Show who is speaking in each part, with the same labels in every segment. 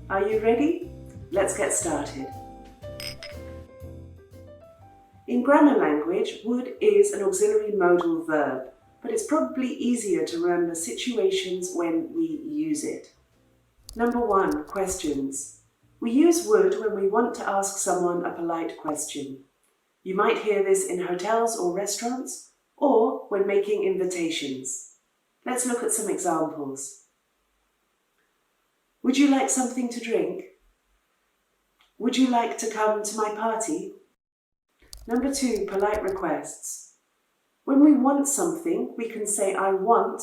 Speaker 1: Are you ready? Let's get started. In grammar language, would is an auxiliary modal verb, but it's probably easier to remember situations when we use it. Number 1, questions. We use would when we want to ask someone a polite question. You might hear this in hotels or restaurants, or when making invitations. Let's look at some examples. Would you like something to drink? Would you like to come to my party? Number 2, polite requests. When we want something, we can say I want,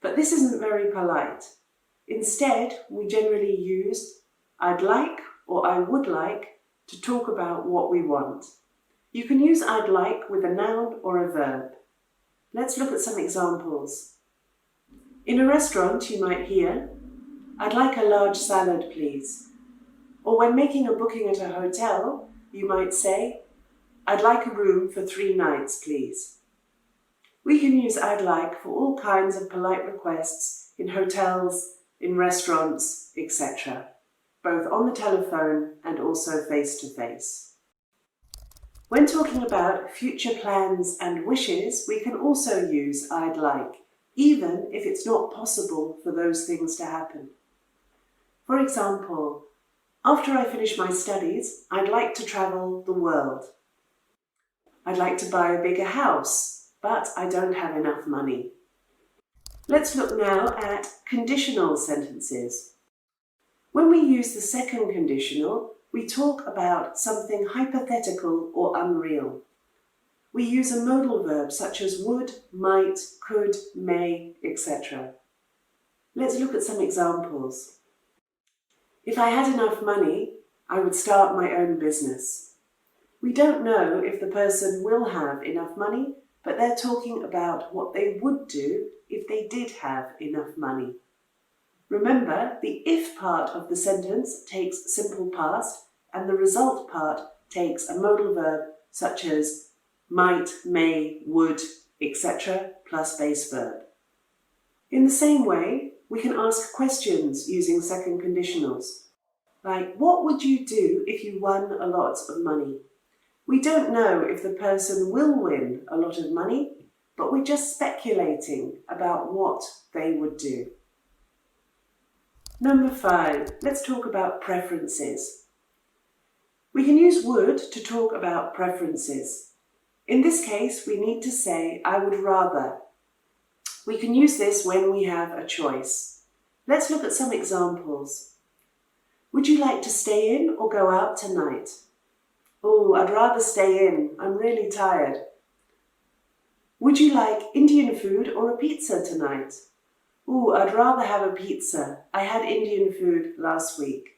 Speaker 1: but this isn't very polite. Instead, we generally use I'd like or I would like to talk about what we want. You can use I'd like with a noun or a verb. Let's look at some examples. In a restaurant, you might hear, I'd like a large salad, please. Or when making a booking at a hotel, you might say, I'd like a room for 3 nights, please. We can use I'd like for all kinds of polite requests in hotels, in restaurants, etc., both on the telephone and also face-to-face. When talking about future plans and wishes, we can also use I'd like, even if it's not possible for those things to happen. For example, after I finish my studies, I'd like to travel the world. I'd like to buy a bigger house, but I don't have enough money. Let's look now at conditional sentences. When we use the second conditional, we talk about something hypothetical or unreal. We use a modal verb such as would, might, could, may, etc. Let's look at some examples. If I had enough money, I would start my own business. We don't know if the person will have enough money, but they're talking about what they would do if they did have enough money. Remember, the if part of the sentence takes simple past, and the result part takes a modal verb such as might, may, would, etc. plus base verb. In the same way, we can ask questions using second conditionals, like what would you do if you won a lot of money? We don't know if the person will win a lot of money, but we're just speculating about what they would do. Number 5, let's talk about preferences. We can use would to talk about preferences. In this case, we need to say, I would rather. We can use this when we have a choice. Let's look at some examples. Would you like to stay in or go out tonight? Oh, I'd rather stay in. I'm really tired. Would you like Indian food or a pizza tonight? Oh, I'd rather have a pizza. I had Indian food last week.